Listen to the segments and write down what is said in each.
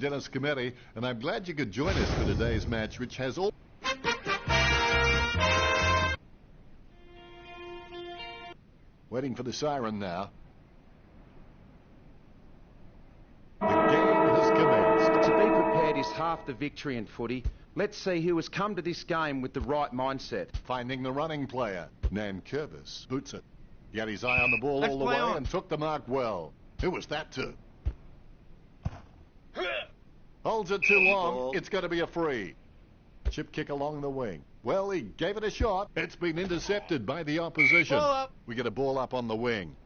Dennis Cometti, and I'm glad you could join us for today's match, which has all... Waiting for the siren now. The game has commenced. To be prepared is half the victory in footy. Let's see who has come to this game with the right mindset. Finding the running player. Nankervis boots it. He had his eye on the ball all the way and took the mark well. Who was that to? Holds it too long. It's going to be a free. Chip kick along the wing. Well, he gave it a shot. It's been intercepted by the opposition. We get a ball up on the wing.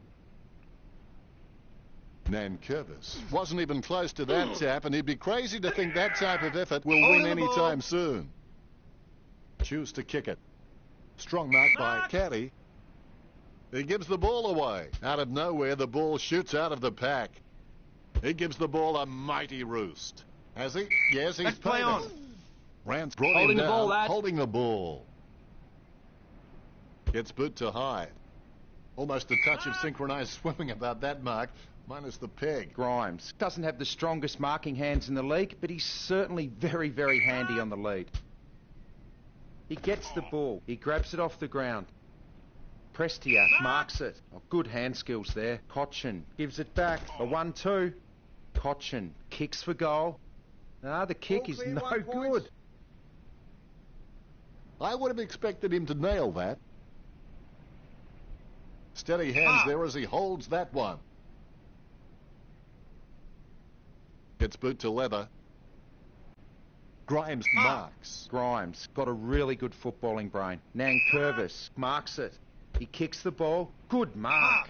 Nankervis wasn't even close to that tap, and he'd be crazy to think that type of effort will win any time soon. Choose to kick it. Strong mark by Caddy. He gives the ball away. Out of nowhere, the ball shoots out of the pack. He gives the ball a mighty roost. Has he? Yes, he's play on. Rance brought him down, holding the ball. Gets boot to Hyde. Almost a touch of synchronized swimming about that mark, minus the peg. Grimes doesn't have the strongest marking hands in the league, but he's certainly very, very handy on the lead. He gets the ball. He grabs it off the ground. Prestia marks it. Oh, good hand skills there. Cochin gives it back. A 1-2. Cochin kicks for goal. Ah, the kick is no good. I would have expected him to nail that. Steady hands there as he holds that one. Gets boot to leather. Grimes marks. Grimes got a really good footballing brain. Nankervis marks it. He kicks the ball. Good mark.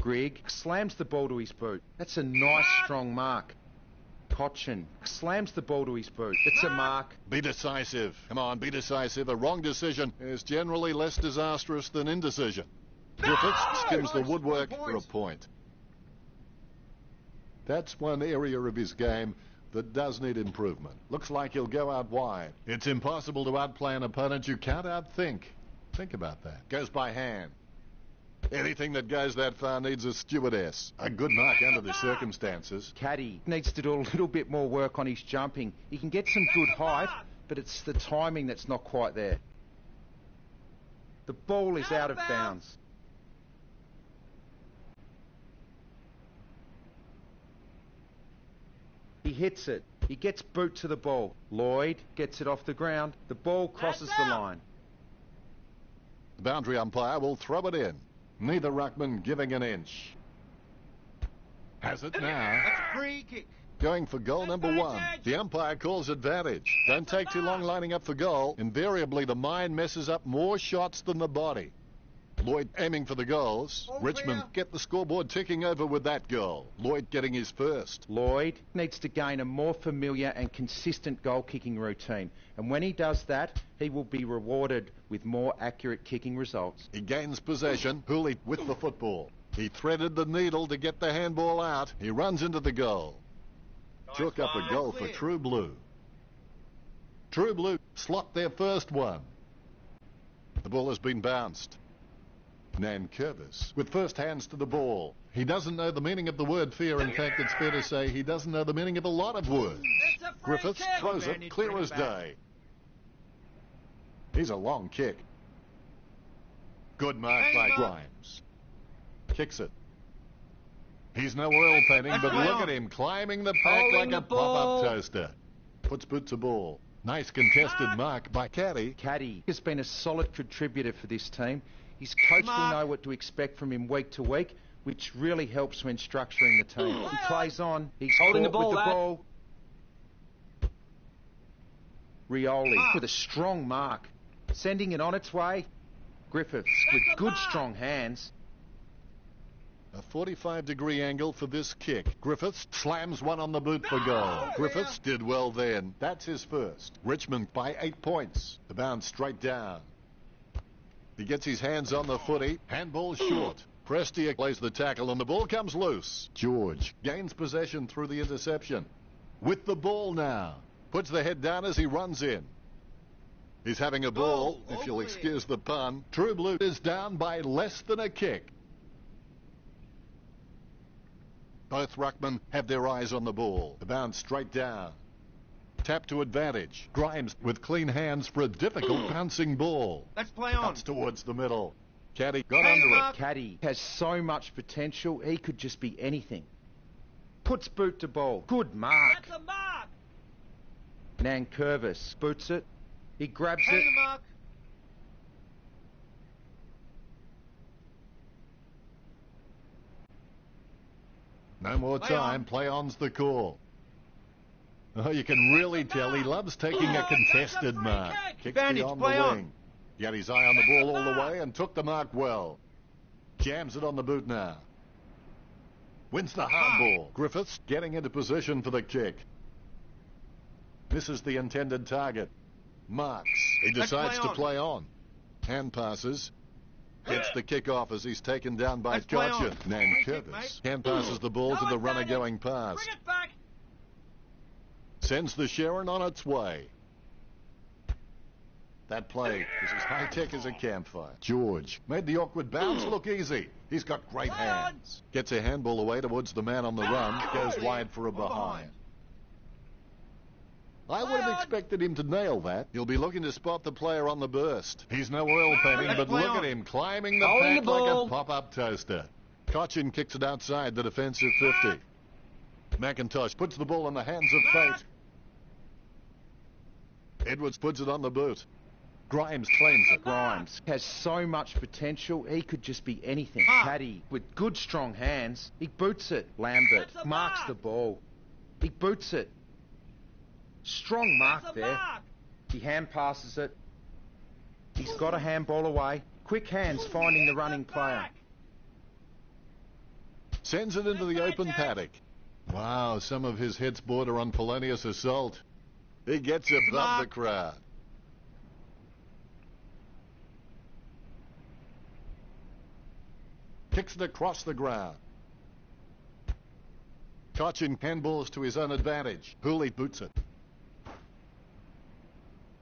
Grigg slams the ball to his boot. That's a nice strong mark. Cochin slams the ball to his boot. It's a mark. Be decisive. Come on, be decisive. A wrong decision is generally less disastrous than indecision. Griffiths skims the woodwork for a point. That's one area of his game that does need improvement. Looks like he'll go out wide. It's impossible to outplay an opponent you can't outthink. Think about that. Goes by hand. Anything that goes that far needs a stewardess. A good mark under the circumstances. Caddy needs to do a little bit more work on his jumping. He can get some good height, but it's the timing that's not quite there. The ball is out of bounds. He hits it. He gets boot to the ball. Lloyd gets it off the ground. The ball crosses the line. The boundary umpire will throw it in. Neither ruckman giving an inch. Has it now. That's a free kick. Going for goal number 1. The umpire calls advantage. Don't take too long lining up for goal. Invariably, the mind messes up more shots than the body. Lloyd aiming for the goals. Richmond get the scoreboard ticking over with that goal. Lloyd getting his first. Lloyd needs to gain a more familiar and consistent goal-kicking routine. And when he does that, he will be rewarded with more accurate kicking results. He gains possession. Hooley with the football. He threaded the needle to get the handball out. He runs into the goal. Took up a goal for True Blue. True Blue slot their first one. The ball has been bounced. Nankervis with first hands to the ball. He doesn't know the meaning of the word fear. In fact, it's fair to say he doesn't know the meaning of a lot of words. Griffiths throws it clear as day. He's a long kick. Good mark by Grimes. Kicks it. He's no oil painting, but look at him climbing the pack like a pop-up toaster. Puts boot to ball. Nice contested mark by Caddy. Caddy has been a solid contributor for this team. His coach will know what to expect from him week to week, which really helps when structuring the team. He plays on. He's holding the ball with the ball. Rioli with a strong mark. Sending it on its way. Griffiths with good strong hands. A 45-degree angle for this kick. Griffiths slams one on the boot for goal. Griffiths did well then. That's his first. Richmond by 8 points. The bounce straight down. He gets his hands on the footy. Handball short. Prestia plays the tackle and the ball comes loose. George gains possession through the interception. With the ball now. Puts the head down as he runs in. He's having a ball, if you'll excuse the pun. True Blue is down by less than a kick. Both ruckmen have their eyes on the ball. The bounce straight down. Tap to advantage. Grimes with clean hands for a difficult bouncing ball. Let's play on. Cuts towards the middle. Caddy got Hang under him it. up. Caddy has so much potential, he could just be anything. Puts boot to ball. Good mark. That's a mark. Nankervis boots it. He grabs Hang it. him up. No more Play time. on. Play on's the call. Oh, you can really tell he loves taking a contested mark. Kicks Advantage, beyond play the on. wing. He had his eye on the ball all the way and took the mark well. Jams it on the boot now. Wins the hard ball. Griffiths getting into position for the kick. Misses the intended target. Marks. He Let's decides play to on. play on. Hand passes. Gets the kick off as he's taken down by Let's play Cochin. on. Nankervis. Free kick, mate. Hand passes the ball to No the runner advantage. going past. Bring it back. Sends the Sharon on its way. That play is as high-tech as a campfire. George made the awkward bounce look easy. He's got great Play on. hands. Gets a handball away towards the man on the run. Goes wide for a behind. I would Play have on. expected him to nail that. He'll be looking to spot the player on the burst. He's no oil painting, but Play look on. at him climbing the Holding pack the like a ball. pop-up toaster. Cochin kicks it outside the defensive 50. McIntosh puts the ball in the hands of fate. Edwards puts it on the boot. Grimes claims it. Grimes has so much potential, he could just be anything. Mark. Caddy with good strong hands. He boots it. Lambert That's a marks mark. the ball. He boots it. Strong mark That's a there. mark. He hand passes it. He's got a handball away. Quick hands finding the running player. Sends it into the open paddock. Wow, some of his hits border on felonious assault. He gets above the Mark. crowd. Kicks it across the ground. Cochin handballs to his own advantage. Hooley boots it.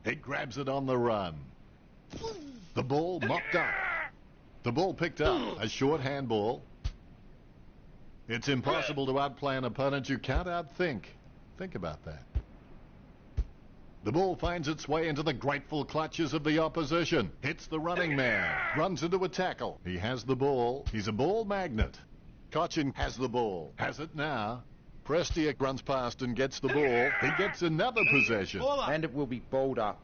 He grabs it on the run. The ball mopped up. The ball picked up. A short handball. It's impossible to outplay an opponent you can't outthink. Think about that. The ball finds its way into the grateful clutches of the opposition. Hits the running man. Runs into a tackle. He has the ball. He's a ball magnet. Cochin has the ball. Has it now. Prestia runs past and gets the ball. He gets another possession. Ball up. And it will be balled up.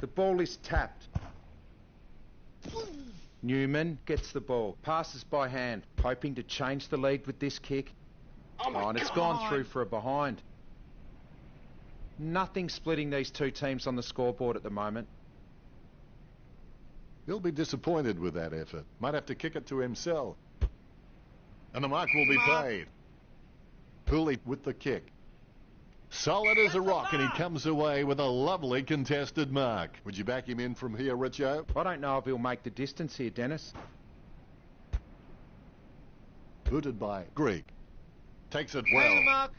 The ball is tapped. Newman gets the ball. Passes by hand. Hoping to change the lead with this kick. And it's gone through for a behind. Nothing splitting these two teams on the scoreboard at the moment. He'll be disappointed with that effort. Might have to kick it to himself. And the mark will be paid. Hooley with the kick. Solid as a rock, and he comes away with a lovely contested mark. Would you back him in from here, Richo? I don't know if he'll make the distance here, Dennis. Booted by Greek. Takes it Hang him well. up.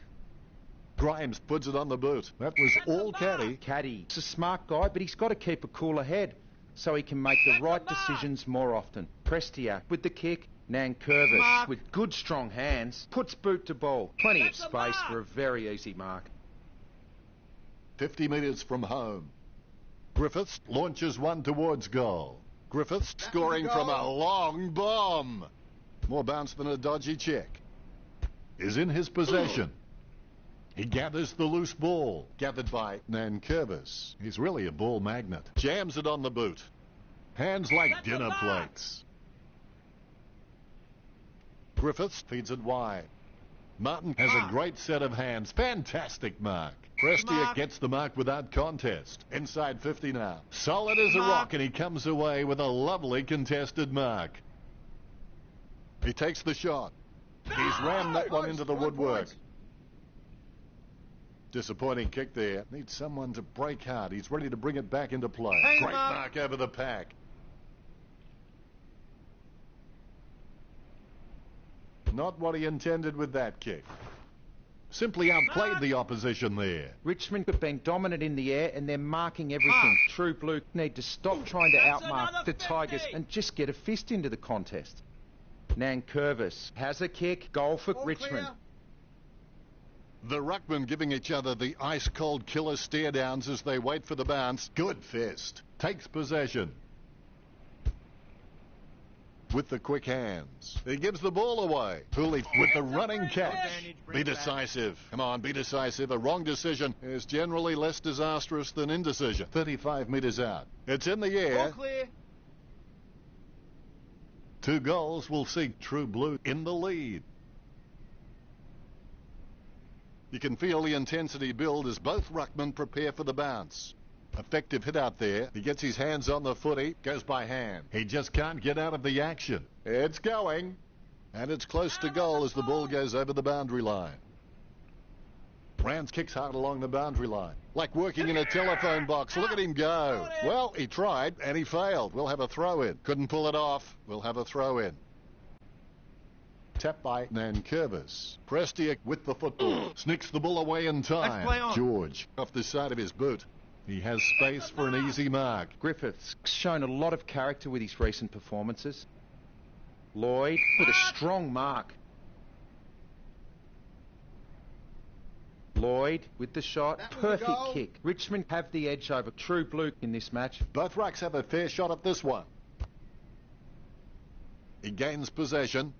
Grimes puts it on the boot. That was all caddy. Caddy. He's a smart guy, but he's got to keep a cooler head so he can make the right decisions more often. Prestia with the kick. Nankervis Mark. with good strong hands. Puts boot to ball. Plenty of That's a space mark. for a very easy mark. 50 metres from home. Griffiths launches one towards goal. Griffiths scoring from a long bomb. More bounce than a dodgy check. Is in his possession. He gathers the loose ball, gathered by Nankervis. He's really a ball magnet. Jams it on the boot. Hands like That's a dinner mark. plates. Griffiths feeds it wide. Martin has a great set of hands. Fantastic mark. Prestia Mark. gets the mark without contest. Inside 50 now. Solid as a Mark. rock, and he comes away with a lovely contested mark. He takes the shot. He's rammed that one into the woodwork. Disappointing kick there. Needs someone to break hard. He's ready to bring it back into play. Hang him Great up. mark over the pack. Not what he intended with that kick. Simply outplayed the opposition there. Richmond have been dominant in the air and they're marking everything. True Blue need to stop trying to That's outmark another the Tigers 50. and just get a fist into the contest. Nankervis has a kick. Goal for Richmond. The ruckmen giving each other the ice-cold killer stare-downs as they wait for the bounce. Good fist. Takes possession. With the quick hands. He gives the ball away. Hooley with the running catch. Be decisive. Come on, be decisive. A wrong decision is generally less disastrous than indecision. 35 metres out. It's in the air. All clear. 2 goals will see True Blue in the lead. You can feel the intensity build as both ruckmen prepare for the bounce. Effective hit out there. He gets his hands on the footy. Goes by hand. He just can't get out of the action. It's going. And it's close to goal as the ball goes over the boundary line. Brands kicks hard along the boundary line. Like working in a telephone box. Look at him go. Well, he tried and he failed. We'll have a throw in. Couldn't pull it off. We'll have a throw in. Tap by Nankervis. Prestia with the football. Sneaks the ball away in time. Let's play on. George off the side of his boot. He has space for an easy mark. Griffith's shown a lot of character with his recent performances. Lloyd with a strong mark. Lloyd with the shot. That was a Perfect goal. kick. Richmond have the edge over True Blue in this match. Both rucks have a fair shot at this one. He gains possession.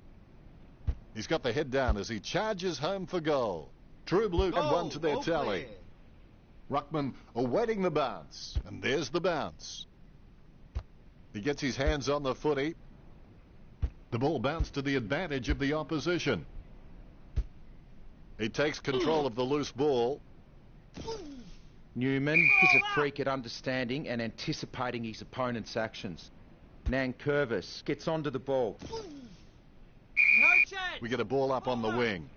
He's got the head down as he charges home for goal. True Blue have one to their All tally. clear. Ruckman awaiting the bounce. And there's the bounce. He gets his hands on the footy. The ball bounced to the advantage of the opposition. He takes control of the loose ball. Newman is a freak at understanding and anticipating his opponent's actions. Nankervis gets onto the ball. No chance. We get a ball up on the wing.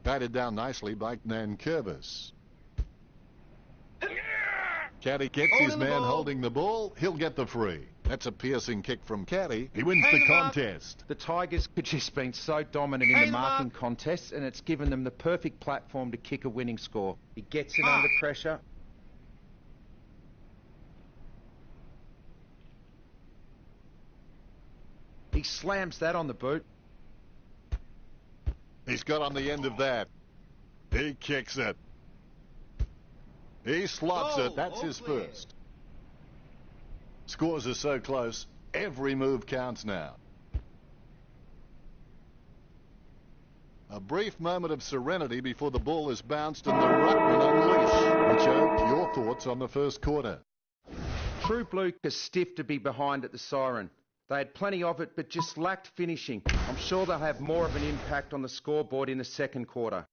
Batted down nicely by Nankervis. Caddy gets his Holding the man ball. holding the ball. He'll get the free. That's a piercing kick from Caddy. He wins Hang the him up. contest. The Tigers have just been so dominant in Hang the them marking up. contest, and it's given them the perfect platform to kick a winning score. He gets it Mark. under pressure. He slams that on the boot. He's got on the end of that. He kicks it. He slops Goal. it. That's All his clear. first. Scores are so close. Every move counts now. A brief moment of serenity before the ball is bounced and the ruckman unleash. Richo, your thoughts on the first quarter? True Blue is stiff to be behind at the siren. They had plenty of it, but just lacked finishing. I'm sure they'll have more of an impact on the scoreboard in the second quarter.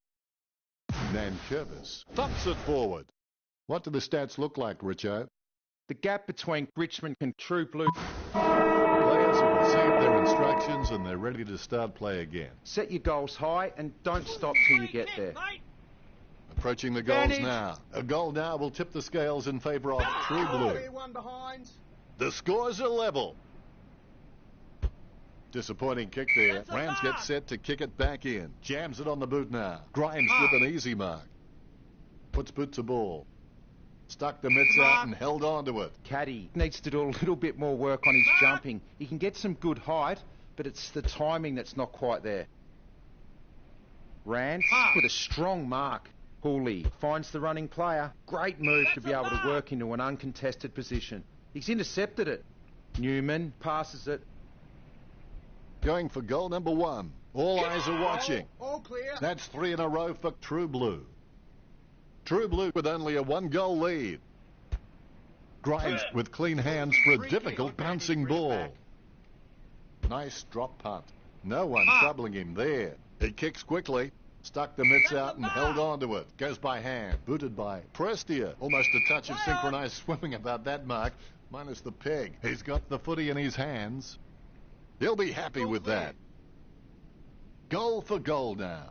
Nankervis thumps it forward. What do the stats look like, Richo? The gap between Richmond and True Blue. Players have received their instructions and they're ready to start play again. Set your goals high and don't stop till you get there. Approaching the goals Advantage. now. A goal now will tip the scales in favour of True Blue. 3-1 behind. The scores are level. Disappointing kick there. That's a Rams mark. get set to kick it back in. Jams it on the boot now. Grimes with an easy mark. Puts boot to ball. Stuck the mitts out and held on to it. Caddy needs to do a little bit more work on his jumping. He can get some good height, but it's the timing that's not quite there. Rand with a strong mark. Hooley finds the running player. Great move to be able to work into an uncontested position. He's intercepted it. Newman passes it. Going for goal number 1. All eyes are watching. All clear. That's 3 in a row for True Blue. True Blue with only a 1-goal lead. Grimes with clean hands for a difficult bouncing ball. Nice drop punt. No one troubling him there. He kicks quickly. Stuck the mitts out and held on to it. Goes by hand. Booted by Prestia. Almost a touch of synchronized swimming about that mark. Minus the peg. He's got the footy in his hands. He'll be happy with that. Goal for goal now.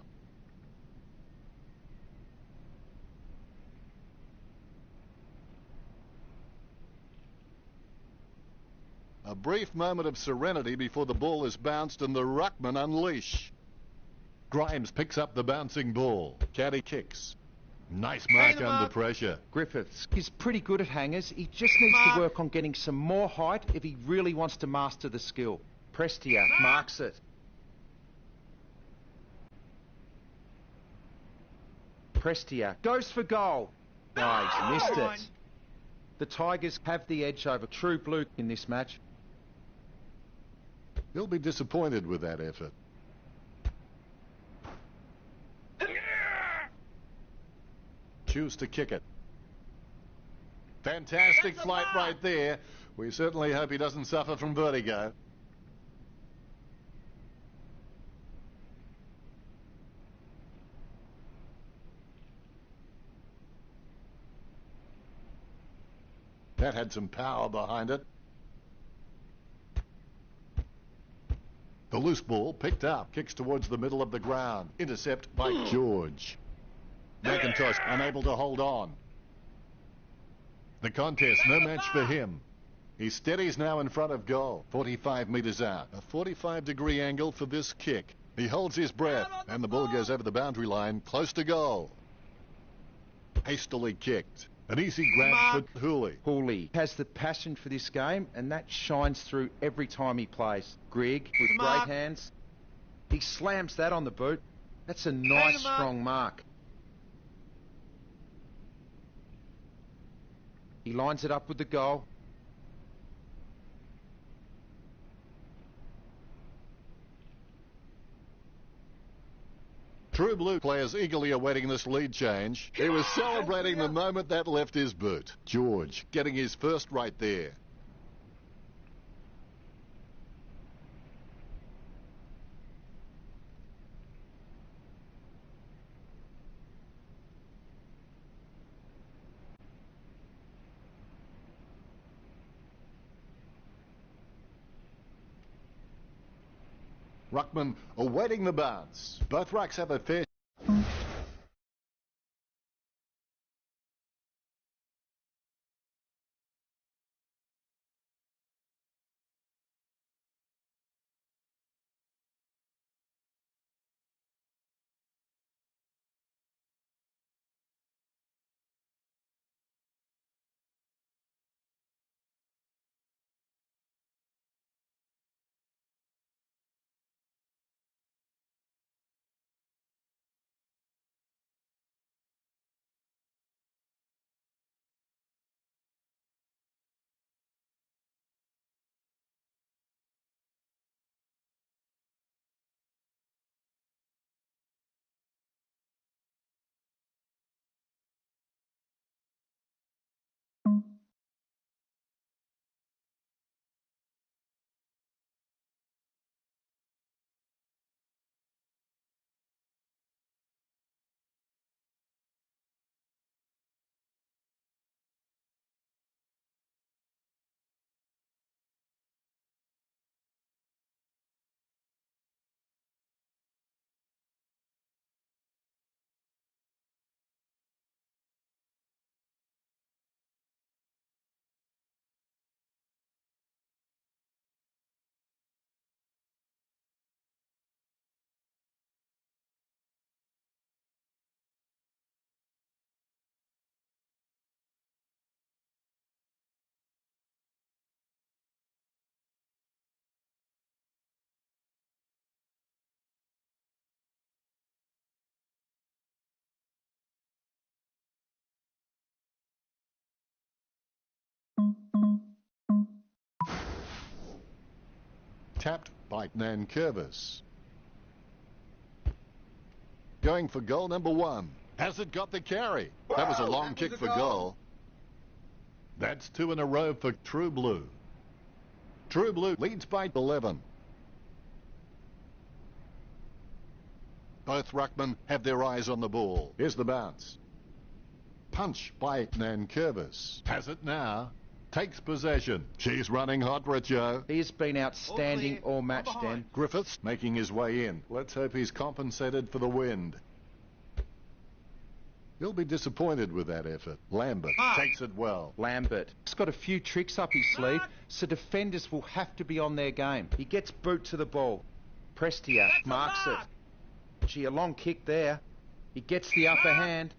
A brief moment of serenity before the ball is bounced and the ruckman unleash. Grimes picks up the bouncing ball. Caddy kicks. Nice mark Hang 'em under up. pressure. Griffiths is pretty good at hangers. He just needs to work on getting some more height if he really wants to master the skill. Prestia marks it. Prestia goes for goal. Oh, he's missed it. The Tigers have the edge over True Blue in this match. He'll be disappointed with that effort. Choose to kick it. Fantastic flight right there. We certainly hope he doesn't suffer from vertigo. That had some power behind it. The loose ball picked up, kicks towards the middle of the ground. Intercept by George. McIntosh unable to hold on. The contest, no match for him. He steadies now in front of goal, 45 metres out. A 45-degree angle for this kick. He holds his breath, and the ball goes over the boundary line, close to goal. Hastily kicked. An easy grab for Hooley. Hooley has the passion for this game, and that shines through every time he plays. Grigg with great hands. He slams that on the boot. That's a nice, strong mark. He lines it up with the goal. True Blue players eagerly awaiting this lead change. He was celebrating the moment that left his boot. George getting his first right there. Ruckman awaiting the bounce. Both rucks have a fair... Tapped by Nankervis. Going for goal number 1. Has it got the carry? That was a long kick for goal. That's 2 in a row for True Blue. True Blue leads by 11. Both ruckmen have their eyes on the ball. Here's the bounce. Punch by Nankervis. Has it now. Takes possession. She's running hot, Richo. He's been outstanding all match, Dan. Griffiths making his way in. Let's hope he's compensated for the wind. He'll be disappointed with that effort. Lambert takes it well. Lambert. He's got a few tricks up his sleeve, so defenders will have to be on their game. He gets boot to the ball. Prestia marks it. Gee, a long kick there. He gets the upper hand.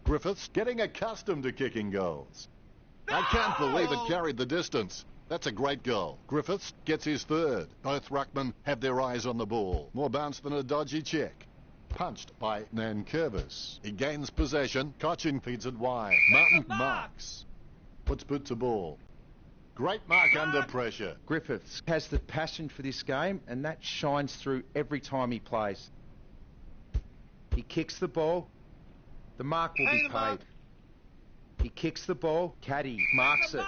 Griffiths getting accustomed to kicking goals. I can't believe it carried the distance. That's a great goal. Griffiths gets his third. Both ruckmen have their eyes on the ball. More bounce than a dodgy check. Punched by Nankervis. He gains possession. Cochin feeds it wide. Martin marks. Puts boot to ball. Great mark under pressure. Griffiths has the passion for this game, and that shines through every time he plays. He kicks the ball. The mark will be paid. He kicks the ball. Caddy marks it.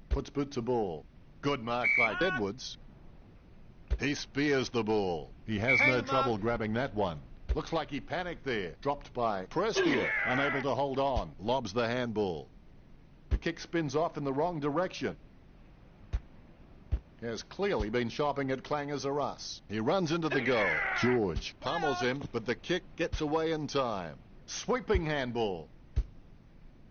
Puts boot to ball. Good mark by Edwards. He spears the ball. He has no trouble grabbing that one. Looks like he panicked there. Dropped by Prestia. Unable to hold on. Lobs the handball. The kick spins off in the wrong direction. He has clearly been shopping at Clangers or us. He runs into the goal. George pummels him, but the kick gets away in time. Sweeping handball.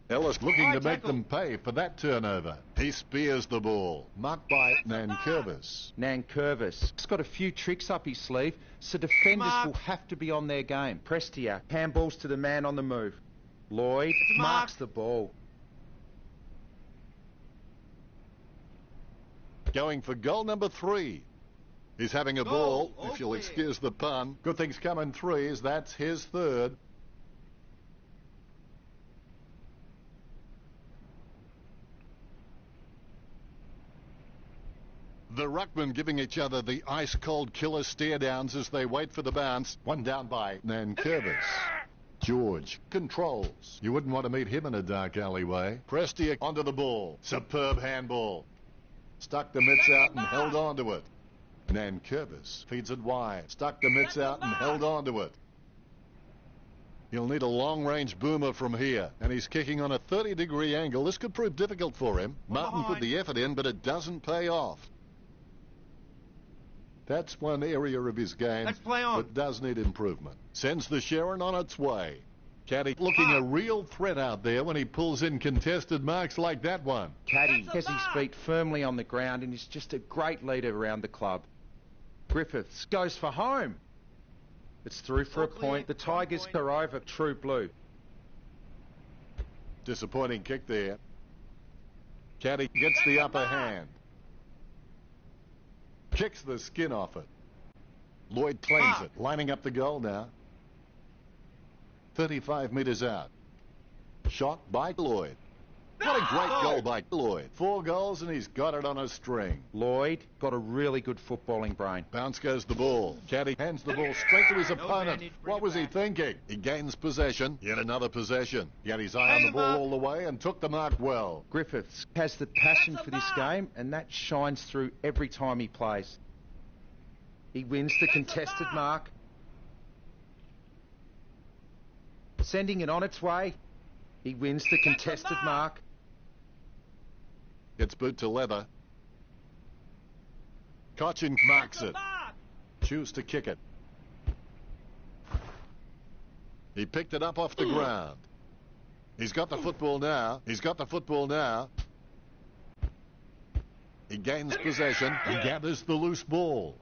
Ellis looking to make them pay for that turnover. He spears the ball. Marked by Nankervis. Nankervis. He's got a few tricks up his sleeve, so defenders will have to be on their game. Prestia handballs to the man on the move. Lloyd marks the ball. Going for goal number 3. He's having a ball, if you'll excuse the pun. Good things come in threes. That's his third. The ruckmen giving each other the ice-cold killer stare-downs as they wait for the bounce. One down by Nankervis. George controls. You wouldn't want to meet him in a dark alleyway. Prestia onto the ball. Superb handball. Stuck the mitts out and held on to it. Nankervis feeds it wide. Stuck the mitts out and held on to it. He'll need a long-range boomer from here. And he's kicking on a 30-degree angle. This could prove difficult for him. Martin put the effort in, but it doesn't pay off. That's one area of his game that does need improvement. Sends the Sharon on its way. Caddy looking a real threat out there when he pulls in contested marks like that one. Caddy has his feet firmly on the ground and is just a great leader around the club. Griffiths goes for home. It's through for a point. The Tigers are over True Blue. Disappointing kick there. Caddy gets the upper hand. Kicks the skin off it. Lloyd claims it. Lining up the goal now. 35 metres out. Shot by Lloyd. What a great goal by Lloyd. 4 goals and he's got it on a string. Lloyd got a really good footballing brain. Bounce goes the ball. Caddy hands the ball straight to his opponent. What was he thinking? He gains possession. Yet another possession. He had his eye on the ball all the way and took the mark well. Griffiths has the passion for this game and that shines through every time he plays. He wins the contested mark. Sending it on its way. He wins the contested mark. Gets boot to leather. Cochin marks it. Choose to kick it. He picked it up off the ground. He's got the football now. He's got the football now. He gains possession. He gathers the loose ball.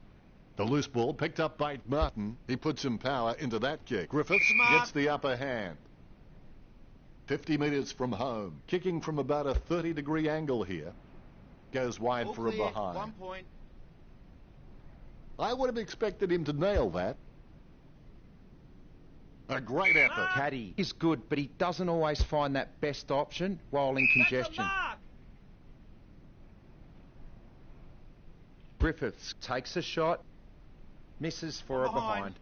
The loose ball picked up by Martin. He puts some power into that kick. Griffiths gets the upper hand. 50 metres from home. Kicking from about a 30-degree angle here. Goes wide for a behind. 1 point. I would have expected him to nail that. A great effort. Caddy is good, but he doesn't always find that best option while in congestion. Griffiths takes a shot. Misses for a behind.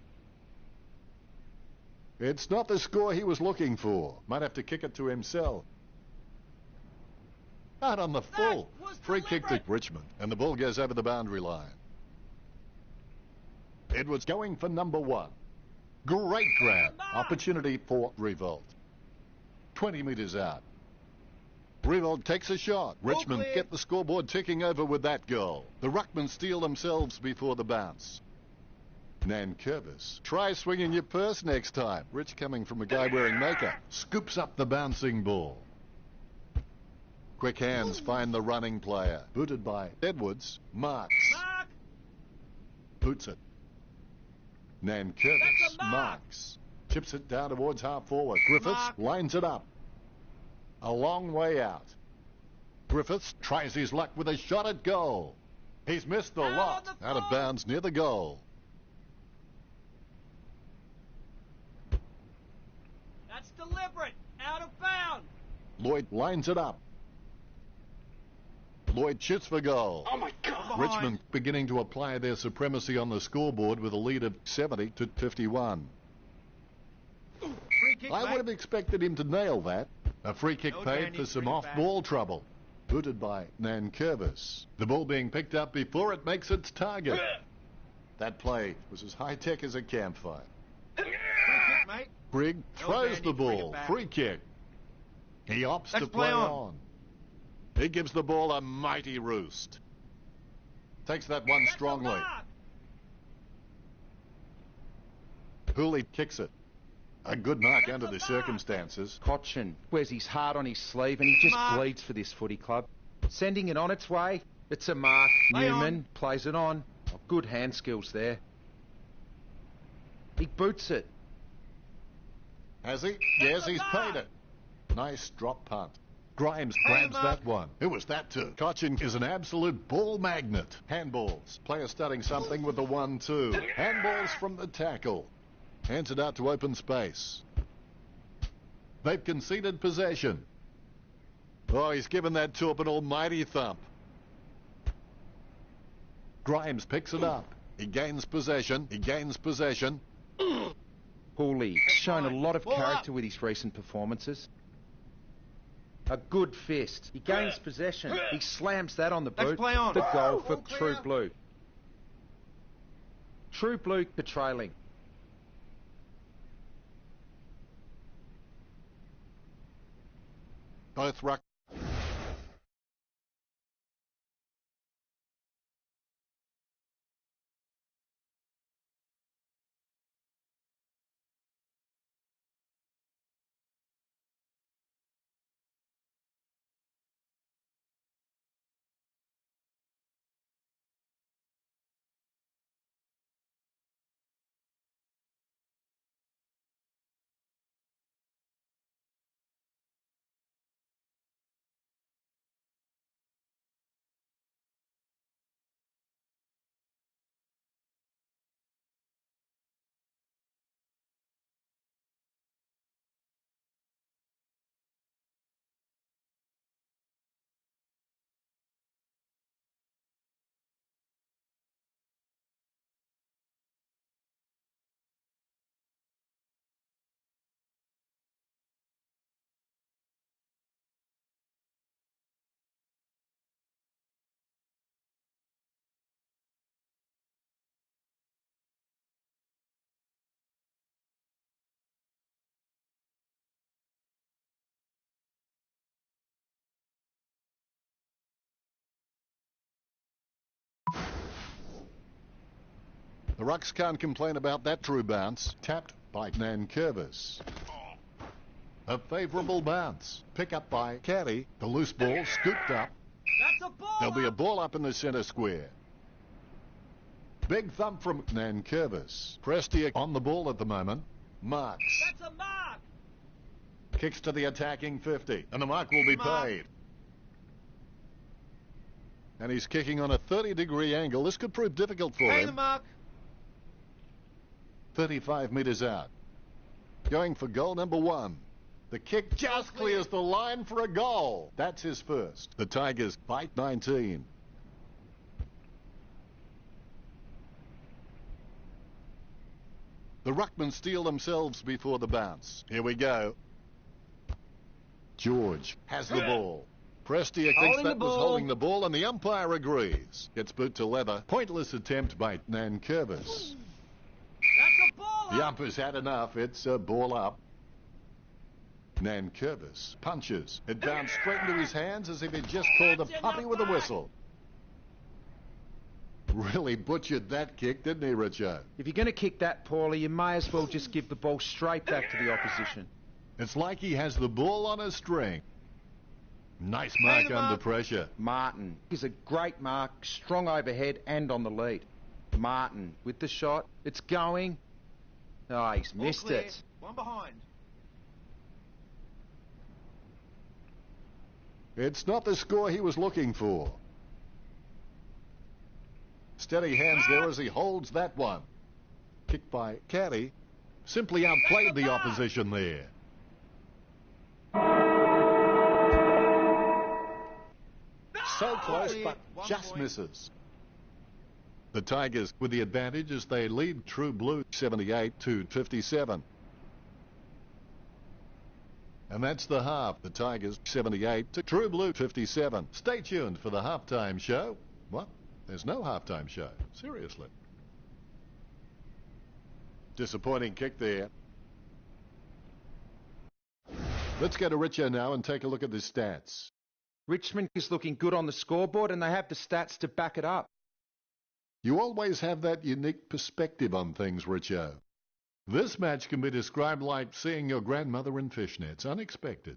It's not the score he was looking for. Might have to kick it to himself. Out on the full. Free kick to Richmond. And the ball goes over the boundary line. Edwards going for number 1. Great grab. Opportunity for Revolt. 20 metres out. Revolt takes a shot. Richmond get the scoreboard ticking over with that goal. The ruckmen steal themselves before the bounce. Nankervis. Try swinging your purse next time. Rich coming from a guy wearing makeup. Scoops up the bouncing ball. Quick hands find the running player. Booted by Edwards. Marks. Boots it. Nankervis. Marks. Chips it down towards half forward. Griffiths Mark. lines it up. A long way out. Griffiths tries his luck with a shot at goal. He's missed the Out on lot. the Out of ball. bounds near the goal. That's deliberate. Out of bounds. Lloyd lines it up. Lloyd shoots for goal. Oh my God. Richmond beginning to apply their supremacy on the scoreboard with a lead of 70 to 51. Free kick, I would have expected him to nail that. A free kick No, paid Danny, for some bring it back. off-ball trouble. Booted by Nankervis. The ball being picked up before it makes its target. That play was as high-tech as a campfire. Free kick, mate. Brigg No, throws Danny, the bring ball. it back. Free kick. He opts Let's to play play on. on. He gives the ball a mighty roost. Takes that one That's a strongly. mark. Hooley kicks it. A good mark That's under a the mark. circumstances. Cochin wears his heart on his sleeve and he just Mark. bleeds for this footy club. Sending it on its way. It's a mark. Play Newman on. plays it on. Oh, good hand skills there. He boots it. Has he? That's Yes, a he's mark. paid it. Nice drop punt. Grimes Hey, grabs Mark. that one. Who was that to? Cochin is an absolute ball magnet. Handballs. Player starting something with the 1-2. Handballs from the tackle. Hands it out to open space. They've conceded possession. Oh, he's given that Turp an almighty thump. Grimes picks it up. He gains possession. He gains possession. Hooley shown a fine. lot of Ball character up. with his recent performances. A good fist. He gains possession. He slams that on the Let's boot. play on. The goal for All clear. True Blue. True Blue trailing. Both ruck. The Rucks can't complain about that true bounce. Tapped by Nankervis. A favourable bounce. Pick up by Caddy. The loose ball scooped up. That's a ball. There'll be a up. ball up in the centre square. Big thump from Nankervis. Prestia on the ball at the moment. Marks. That's a mark. Kicks to the attacking 50. And the mark will be Mark. paid. And he's kicking on a 30-degree angle. This could prove difficult for Pay him. the mark. 35 metres out. Going for goal number 1. The kick just clear. clears the line for a goal. That's his first. The Tigers bite 19. The Ruckmen steal themselves before the bounce. Here we go. George has the ball. Prestia thinks Holding that the was ball. holding the ball, and the umpire agrees. Gets boot to leather. Pointless attempt by Nankervis. That's a ball. The up. ump has had enough. It's a ball up. Nankervis punches. It bounced straight into his hands as if he'd just called a That's puppy enough with a back. whistle. Really butchered that kick, didn't he, Richo? If you're going to kick that poorly, you may as well just give the ball straight back to the opposition. It's like he has the ball on a string. Nice mark the under mark. pressure. Martin is a great mark, strong overhead and on the lead. Martin with the shot. It's going. Oh, he's missed clear. it. One behind. It's not the score he was looking for. Steady hands there as he holds that one. Kicked by Caddy. Simply outplayed the opposition there. So close, but just misses. The Tigers with the advantage as they lead True Blue 78-57. And that's the half. The Tigers 78 to True Blue 57. Stay tuned for the halftime show. What? There's no halftime show. Seriously. Disappointing kick there. Let's go to Richo now and take a look at the stats. Richmond is looking good on the scoreboard and they have the stats to back it up. You always have that unique perspective on things, Richo. This match can be described like seeing your grandmother in fishnets. Unexpected.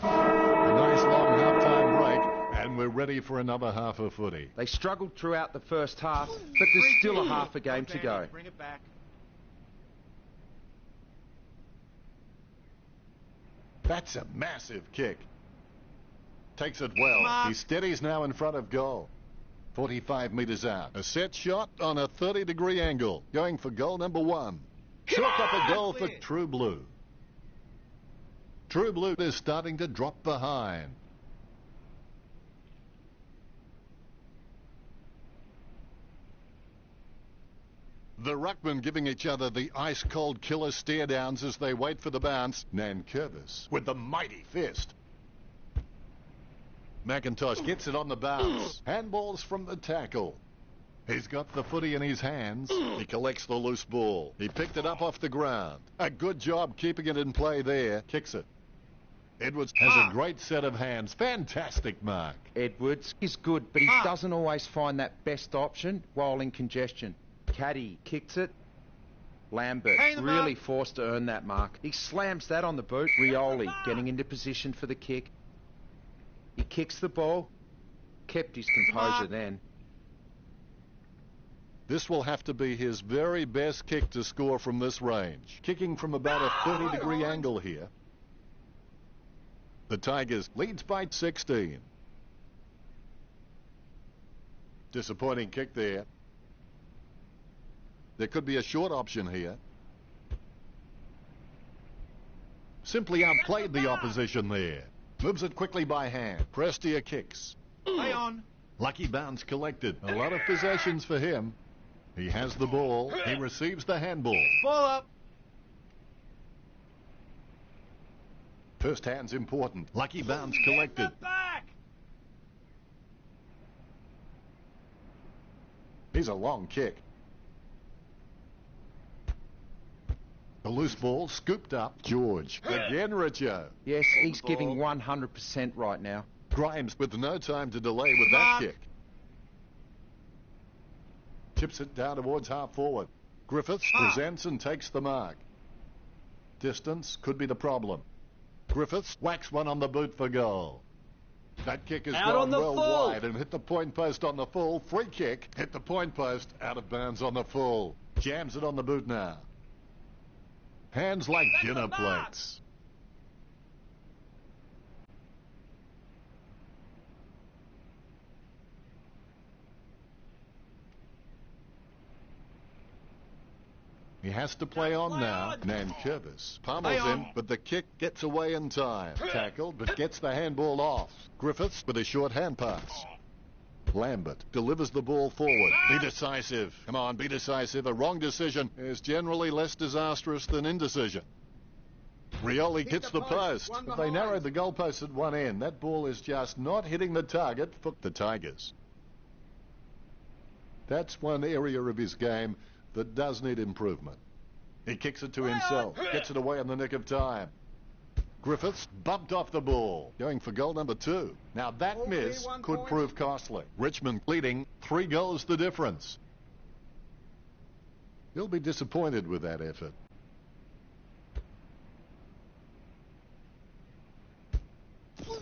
A nice long half-time break, and we're ready for another half of footy. They struggled throughout the first half, but there's still a half a game to go. Bring it back. That's a massive kick. Takes it well. He steadies now in front of goal. 45 metres out. A set shot on a 30-degree angle. Going for goal number 1. Chalked up a goal for True Blue. True Blue is starting to drop behind. The ruckmen giving each other the ice-cold killer stare-downs as they wait for the bounce. Nankervis with the mighty fist. McIntosh gets it on the bounce. Handballs from the tackle. He's got the footy in his hands. He collects the loose ball. He picked it up off the ground. A good job keeping it in play there. Kicks it. Edwards has a great set of hands. Fantastic mark. Edwards is good, but he doesn't always find that best option while in congestion. Caddy kicks it. Lambert really forced to earn that mark. He slams that on the boot. Rioli getting into position for the kick. He kicks the ball. Kept his composure then. This will have to be his very best kick to score from this range. Kicking from about a 30-degree angle here. The Tigers leads by 16. Disappointing kick there. There could be a short option here. Simply outplayed the opposition there. Moves it quickly by hand. Prestia kicks. Play on. Lucky bounce collected. A lot of possessions for him. He has the ball. He receives the handball. Ball up. First hand's important. Lucky bounce collected. Get back. Here's a long kick. The loose ball scooped up. George. Again, Richo. Yes, he's giving 100% right now. Grimes with no time to delay with that kick. Tips it down towards half forward. Griffiths presents and takes the mark. Distance could be the problem. Griffiths whacks one on the boot for goal. That kick has gone well wide and hit the point post on the full. Free kick. Hit the point post. Out of bounds on the full. Jams it on the boot now. Hands like dinner plates. He has to play on now. Nankervis pummels him, but the kick gets away in time. Tackled, but gets the handball off. Griffiths with a short hand pass. Lambert delivers the ball forward. Be decisive. Come on, be decisive. A wrong decision is generally less disastrous than indecision. Rioli hits the post, but they narrowed the goalpost at one end. That ball is just not hitting the target for the Tigers. That's one area of his game that does need improvement. He kicks it to himself, gets it away in the nick of time. Griffiths bumped off the ball, going for goal number 2. Now that miss could prove costly. Richmond leading 3 goals the difference. He'll be disappointed with that effort. Ball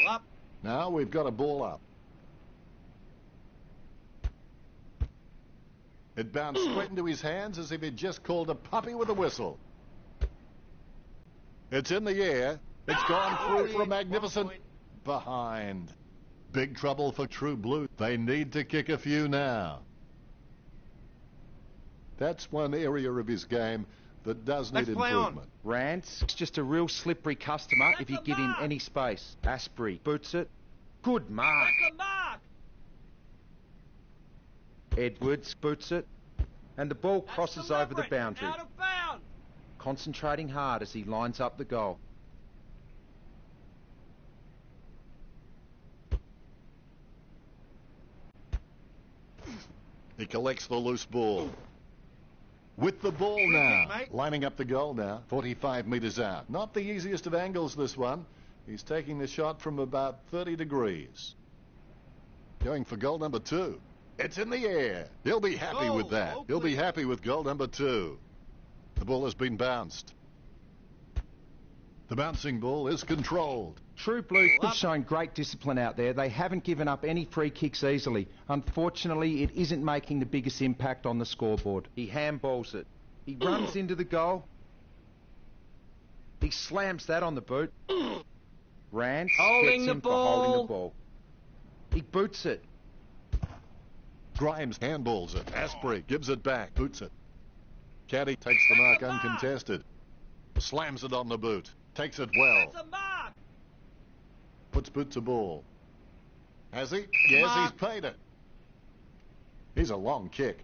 up. Now we've got a ball up. It bounced straight into his hands as if he'd just called a puppy with a whistle. It's in the air. It's gone through for a magnificent behind. Big trouble for True Blue. They need to kick a few now. That's one area of his game that does need improvement. Rance is just a real slippery customer if you give him any space. Asprey boots it. Good mark. That's a mark. Edwards boots it. And the ball That's crosses over the deliberate. boundary. Out of bounds. Concentrating hard as he lines up the goal. He collects the loose ball. With the ball now. Lining up the goal now. 45 metres out. Not the easiest of angles, this one. He's taking the shot from about 30 degrees. Going for goal number 2. It's in the air. He'll be happy with that. He'll be happy with goal number 2. The ball has been bounced. The bouncing ball is controlled. True Blue have shown great discipline out there. They haven't given up any free kicks easily. Unfortunately, it isn't making the biggest impact on the scoreboard. He handballs it. He runs into the goal. He slams that on the boot. Rance gets him for holding the ball. He boots it. Grimes handballs it. Asprey gives it back. Boots it. Caddy takes the mark uncontested. Slams it on the boot. Takes it well. That's a mark. Puts boot to ball. Has he? Yes, he's paid it. He's a long kick.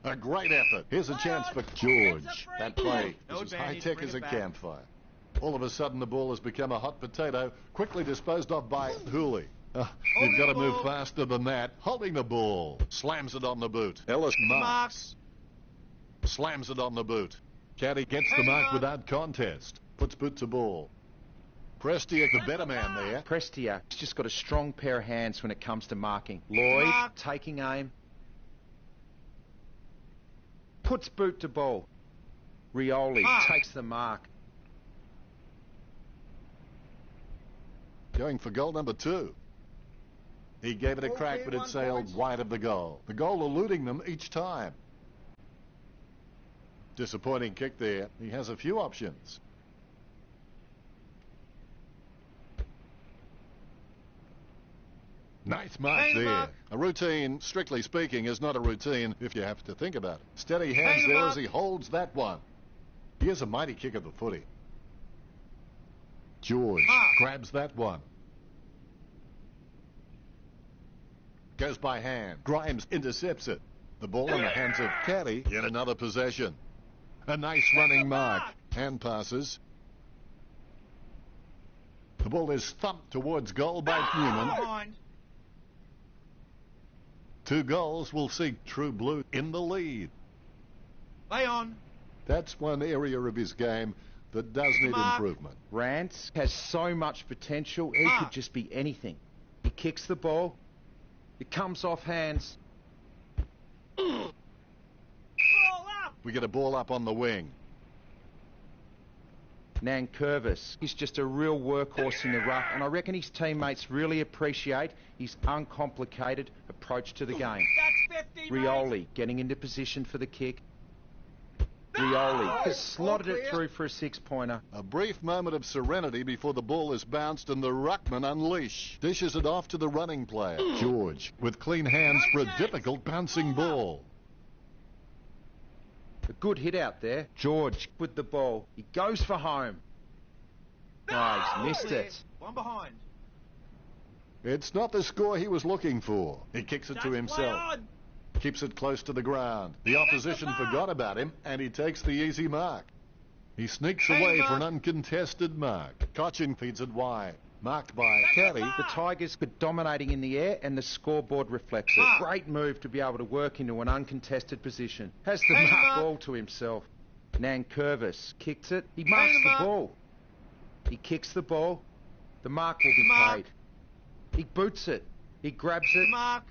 A great effort. Here's a chance for George. That play is as high-tech as a campfire. All of a sudden, the ball has become a hot potato, quickly disposed of by Hooley. You've got to move faster than that. Holding the ball. Slams it on the boot. Ellis marks. Slams it on the boot. Caddy gets the mark without contest. Puts boot to ball. Prestia, the better man there. Prestia has just got a strong pair of hands when it comes to marking. Lloyd taking aim. Puts boot to ball. Rioli takes the mark. Going for goal number 2. He gave it a crack, but it sailed wide of the goal. The goal eluding them each time. Disappointing kick there. He has a few options. Nice mark there. A routine, strictly speaking, is not a routine if you have to think about it. Steady hands there as he holds that one. Here's a mighty kick of the footy. George grabs that one. Goes by hand. Grimes intercepts it. The ball in the hands of Caddy. Yet another possession. A nice running mark. Hand passes. The ball is thumped towards goal by Newman. 2 goals will see True Blue in the lead. Play on. That's one area of his game that does need improvement. Rance has so much potential, he could just be anything. He kicks the ball. It comes off hands. Ball up. We get a ball up on the wing. Nankervis, he's just a real workhorse in the ruck, and I reckon his teammates really appreciate his uncomplicated approach to the game. That's 50, Rioli getting into position for the kick. Rioli has slotted it through for a 6-pointer. A brief moment of serenity before the ball is bounced and the ruckman unleash. Dishes it off to the running player. George with clean hands for a difficult bouncing ball. A good hit out there. George with the ball. He goes for home. Oh, he's missed Clear. it. One behind. It's not the score he was looking for. He kicks it to That's play himself. on. Keeps it close to the ground. The opposition mark. forgot about him, and he takes the easy mark. He sneaks Hey, away mark. for an uncontested mark. Cochin feeds it wide. Marked by That's a Caddy. mark. The Tigers were dominating in the air and the scoreboard reflects it. Mark. Great move to be able to work into an uncontested position. Has the Hey, mark mark. all to himself. Nankervis kicks it. He marks the mark. ball. He kicks the ball. The mark will be Mark. paid. He boots it. He grabs it. Mark.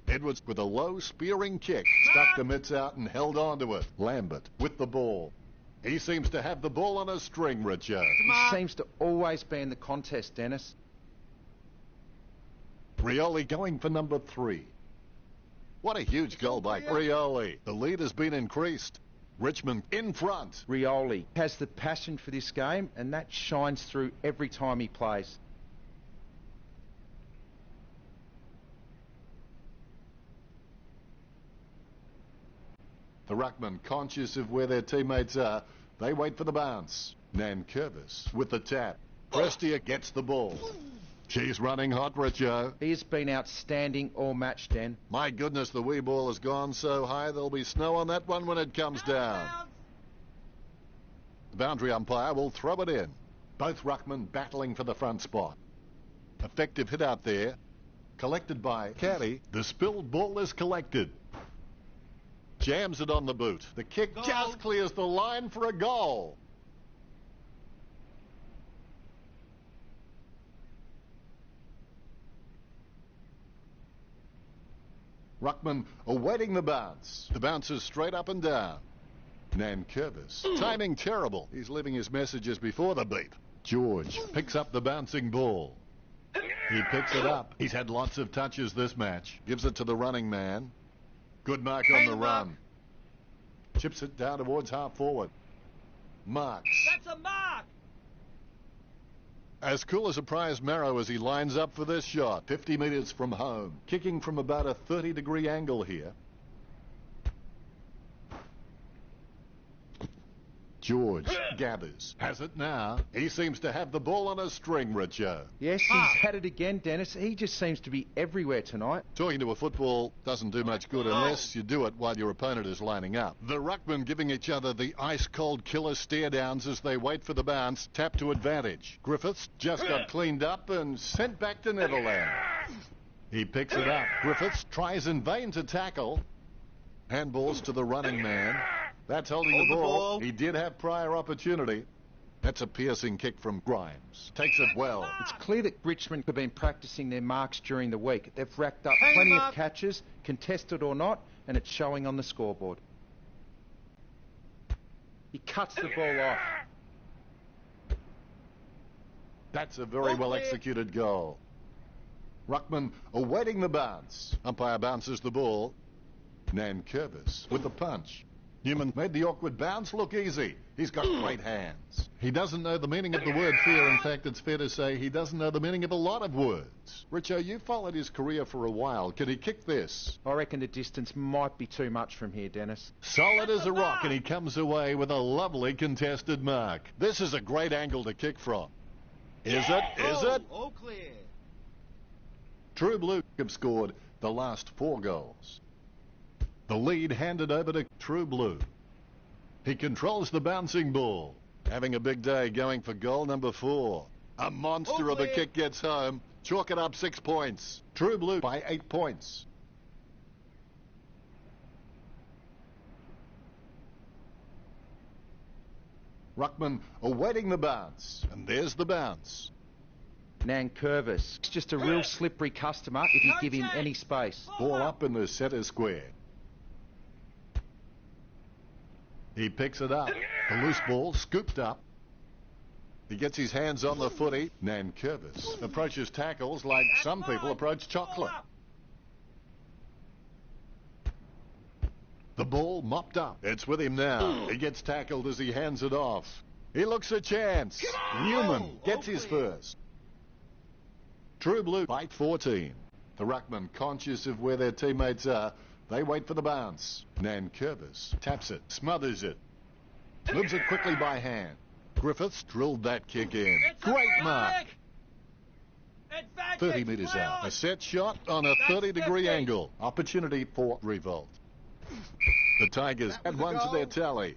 Edwards with a low spearing kick. Stuck the mitts out and held on to it. Lambert with the ball. He seems to have the ball on a string, Richo. He Mark. seems to always be in the contest, Dennis. Rioli going for number 3. What a huge goal by Rioli. The lead has been increased. Richmond in front. Rioli has the passion for this game and that shines through every time he plays. The ruckman, conscious of where their teammates are, they wait for the bounce. Nankervis with the tap. Prestia gets the ball. She's running hot, Richo. He has been outstanding all match, Den. My goodness, the wee ball has gone so high there'll be snow on that one when it comes down. The boundary umpire will throw it in. Both ruckmen battling for the front spot. Effective hit out there. Collected by Caddy. The spilled ball is collected. Jams it on the boot. The kick Goal. just clears the line for a goal. Ruckman awaiting the bounce. The bounce is straight up and down. Nankervis. Timing terrible. He's leaving his messages before the beep. George picks up the bouncing ball. He picks it up. He's had lots of touches this match. Gives it to the running man. Good mark on Hey, the mark. run. Chips it down towards half forward. Marks. That's a mark. As cool as a prize marrow as he lines up for this shot. 50 metres from home. Kicking from about a 30-degree angle here. George gathers. Has it now. He seems to have the ball on a string, Richo. Yes, Ah. he's had it again, Dennis. He just seems to be everywhere tonight. Talking to a football doesn't do much good unless you do it while your opponent is lining up. The ruckmen giving each other the ice-cold killer stare-downs as they wait for the bounce. Tap to advantage. Griffiths just got cleaned up and sent back to Neverland. He picks it up. Griffiths tries in vain to tackle. Handballs to the running man. That's holding Hold the the ball. ball. He did have prior opportunity. That's a piercing kick from Grimes. Takes it well. It's clear that Richmond have been practicing their marks during the week. They've racked up Hey, plenty Mark. of catches, contested or not, and it's showing on the scoreboard. He cuts the ball off. That's a very All well clear. executed goal. Ruckman awaiting the bounce. Umpire bounces the ball. Nankervis with the punch. Newman made the awkward bounce look easy. He's got great hands. He doesn't know the meaning of the word fear. In fact, it's fair to say he doesn't know the meaning of a lot of words. Richo, you followed his career for a while. Can he kick this? I reckon the distance might be too much from here, Dennis. Solid as a rock, and he comes away with a lovely contested mark. This is a great angle to kick from. Is it? Is Goal. it? All clear. True Blue have scored the last 4 goals. The lead handed over to True Blue. He controls the bouncing ball. Having a big day going for goal number 4. A monster All of a clear. kick gets home. Chalk it up 6 points. True Blue by 8 points. Ruckman awaiting the bounce. And there's the bounce. Nankervis. He's just a real slippery customer if you give him any space. Ball up in the centre square. He picks it up. The loose ball scooped up. He gets his hands on the footy. Nankervis approaches tackles like some people approach chocolate. The ball mopped up. It's with him now. He gets tackled as he hands it off. He looks a chance. Newman gets his first. True Blue by 14. The ruckman, conscious of where their teammates are, They wait for the bounce. Nankervis taps it, smothers it. Moves it quickly by hand. Griffiths drilled that kick in. It's a Great free mark. kick. Advantage, 30 metres play out. on. A set shot on a That's 30-degree 50. angle. Opportunity for revolt. The Tigers add one to their tally.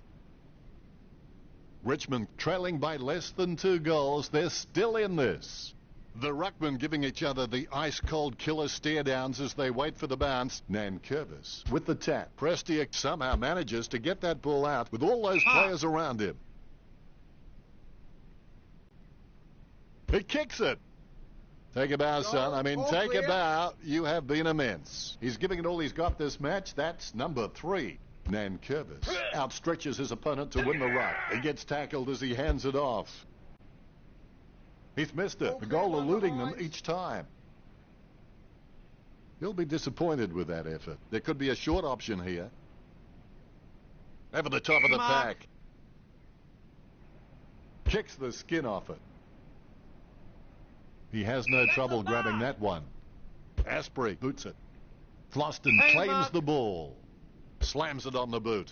Richmond trailing by less than 2 goals. They're still in this. The ruckmen giving each other the ice-cold killer stare-downs as they wait for the bounce. Nankervis with the tap. Prestia somehow manages to get that ball out with all those players around him. He kicks it. Take a bow, son. I mean, take a bow. You have been immense. He's giving it all he's got this match. That's number 3. Nankervis outstretches his opponent to win the ruck. He gets tackled as he hands it off. He's missed it. The goal eluding them each time. He'll be disappointed with that effort. There could be a short option here. Over the top of the pack. Kicks the skin off it. He has no trouble grabbing that one. Asprey boots it. Floston claims the ball. Slams it on the boot.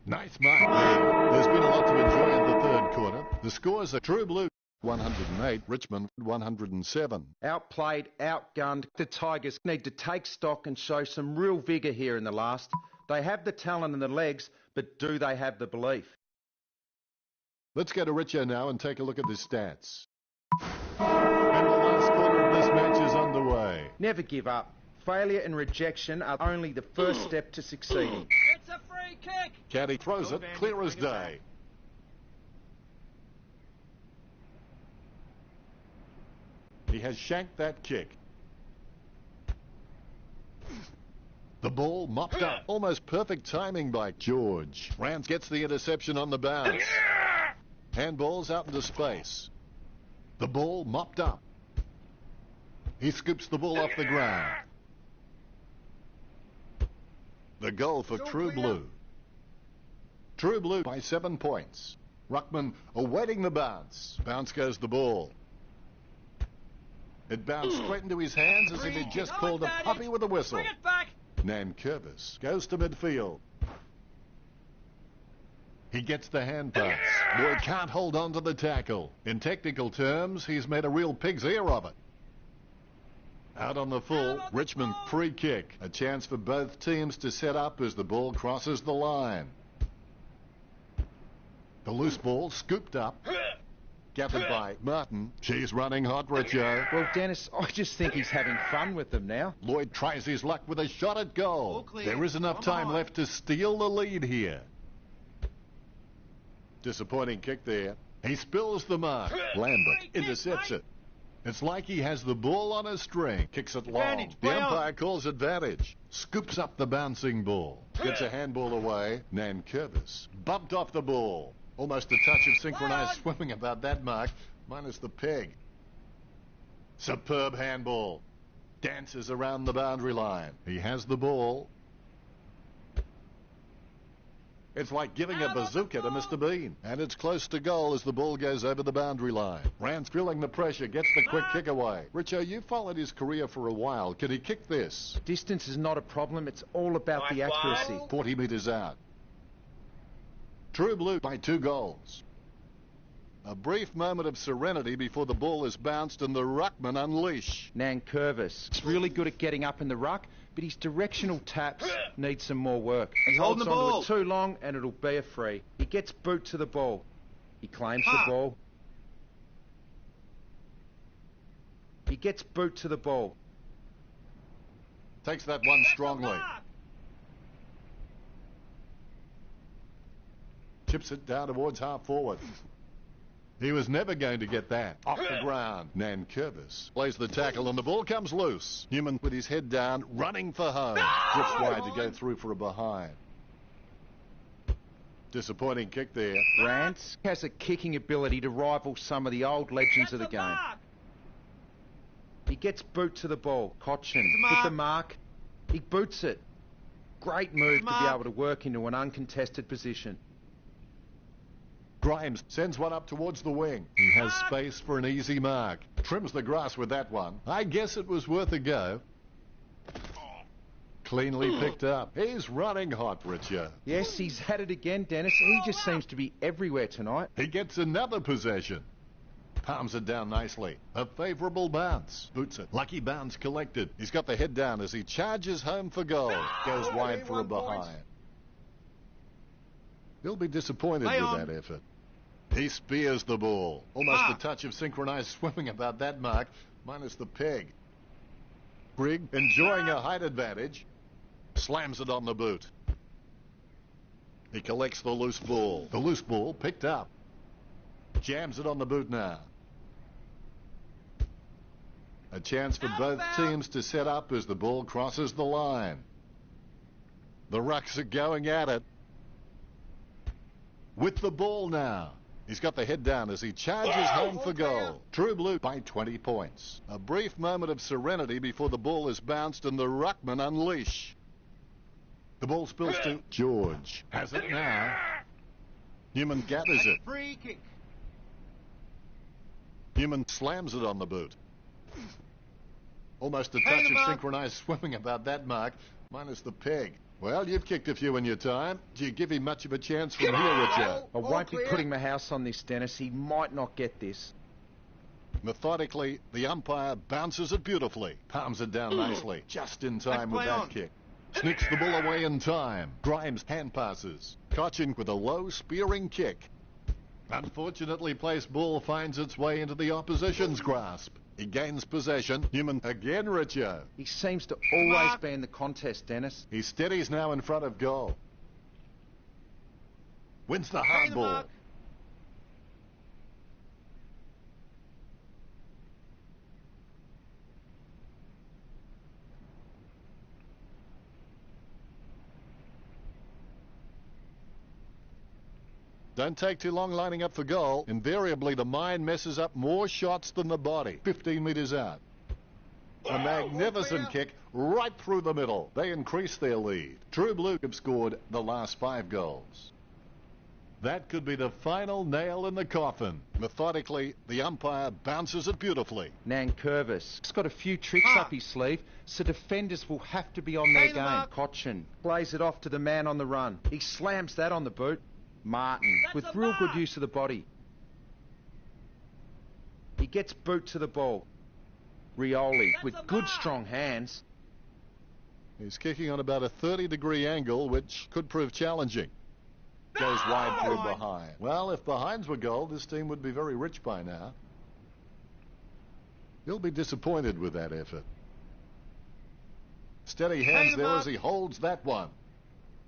Nice mark there. There's been a lot to enjoy in the third quarter. The scores are True Blue 108, Richmond 107. Outplayed, outgunned. The Tigers need to take stock and show some real vigour here in the last. They have the talent and the legs, but do they have the belief? Let's go to Richo now and take a look at the stats. And the last quarter of this match is underway. Never give up. Failure and rejection are only the first step to succeeding. It's a free kick. Caddy throws it clear as day. He has shanked that kick. The ball mopped up. Almost perfect timing by George. Rance gets the interception on the bounce. Handballs out into space. The ball mopped up. He scoops the ball off the ground. The goal for True Blue. True Blue by 7 points. Ruckman awaiting the bounce. Bounce goes the ball. It bounced straight into his hands as if he'd just called a puppy with a whistle. Bring it back. Nankervis goes to midfield. He gets the hand pass. Boy can't hold on to the tackle. In technical terms, he's made a real pig's ear of it. Out on the full, Richmond free kick. A chance for both teams to set up as the ball crosses the line. The loose ball scooped up. Gathered by Martin. She's running hot, Richo. Well, Dennis, I just think he's having fun with them now. Lloyd tries his luck with a shot at goal. There is enough time left to steal the lead here. Disappointing kick there. He spills the mark. Lambert intercepts it. It's like he has the ball on a string. Kicks it long. Advantage, The play on. umpire calls advantage. Scoops up the bouncing ball. Gets a handball away. Nankervis bumped off the ball. Almost a touch of synchronized swimming about that mark, minus the peg. Superb handball. Dances around the boundary line. He has the ball. It's like giving a bazooka to Mr. Bean. And it's close to goal as the ball goes over the boundary line. Rance feeling the pressure, gets the quick kick away. Richo, you followed his career for a while. Can he kick this? Distance is not a problem. It's all about the accuracy. 40 metres out. True Blue by 2 goals. A brief moment of serenity before the ball is bounced and the ruckman unleash. Nankervis is really good at getting up in the ruck, but his directional taps need some more work. He holding holds the onto ball. it too long and it'll be a free. He gets boot to the ball. He claims the ball. He gets boot to the ball. Takes that one strongly. Chips it down towards half forward. He was never going to get that. Off the ground. Nankervis plays the tackle and the ball comes loose. Newman with his head down, running for home. Drifts wide to go through for a behind. Disappointing kick there. Rance has a kicking ability to rival some of the old legends of the game. He gets boot to the ball. Cochin with the mark. He boots it. Great move to be able to work into an uncontested position. Grimes sends one up towards the wing. He has space for an easy mark. Trims the grass with that one. I guess it was worth a go. Cleanly picked up. He's running hot, Richard. Yes, he's had it again, Dennis. He just seems to be everywhere tonight. He gets another possession. Palms it down nicely. A favourable bounce. Boots it. Lucky bounce collected. He's got the head down as he charges home for goal. Goes wide for a behind. He'll be disappointed with that effort. He spears the ball. Almost a touch of synchronised swimming about that mark, minus the peg. Grigg, enjoying a height advantage, slams it on the boot. He collects the loose ball. The loose ball picked up. Jams it on the boot now. A chance for both teams to set up as the ball crosses the line. The Rucks are going at it. With the ball now. He's got the head down as he charges home for goal. True Blue by 20 points. A brief moment of serenity before the ball is bounced and the Ruckmen unleash. The ball spills to George. Has it now. Newman gathers it. Free kick. Newman slams it on the boot. Almost a touch of synchronised swimming about that mark, minus the peg. Well, you've kicked a few in your time. Do you give him much of a chance from here, Richard? I won't be putting my house on this, Dennis. He might not get this. Methodically, the umpire bounces it beautifully. Palms it down nicely. Just in time with that kick. Sneaks the ball away in time. Grimes hand passes. Cochin with a low spearing kick. Unfortunately placed ball finds its way into the opposition's grasp. He gains possession. Newman again, Richo. He seems to always be in the contest, Dennis. He steadies now in front of goal. Wins the hard ball. Don't take too long lining up for goal. Invariably, the mind messes up more shots than the body. 15 metres out. A magnificent kick right through the middle. They increase their lead. True Blue have scored the last 5 goals. That could be the final nail in the coffin. Methodically, the umpire bounces it beautifully. Nankervis. He's got a few tricks up his sleeve, so defenders will have to be on their game. Cochin plays it off to the man on the run. He slams that on the boot. Martin, with real good use of the body. He gets boot to the ball. Rioli, with good strong hands. He's kicking on about a 30-degree angle, which could prove challenging. Goes wide for a behind. Well, if behinds were goal, this team would be very rich by now. He'll be disappointed with that effort. Steady hands there as he holds that one.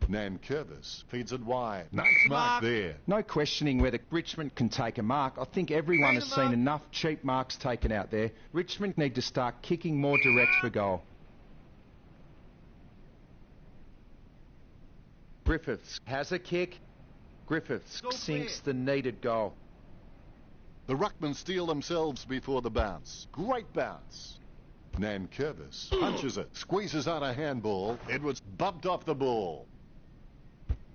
Nankervis feeds it wide. Nice mark there. No questioning whether Richmond can take a mark. I think everyone has seen enough cheap marks taken out there. Richmond need to start kicking more direct for goal. Griffiths has a kick. Griffiths sinks the needed goal. The Ruckmen steal themselves before the bounce. Great bounce. Nankervis punches it, squeezes out a handball. Edwards bumped off the ball.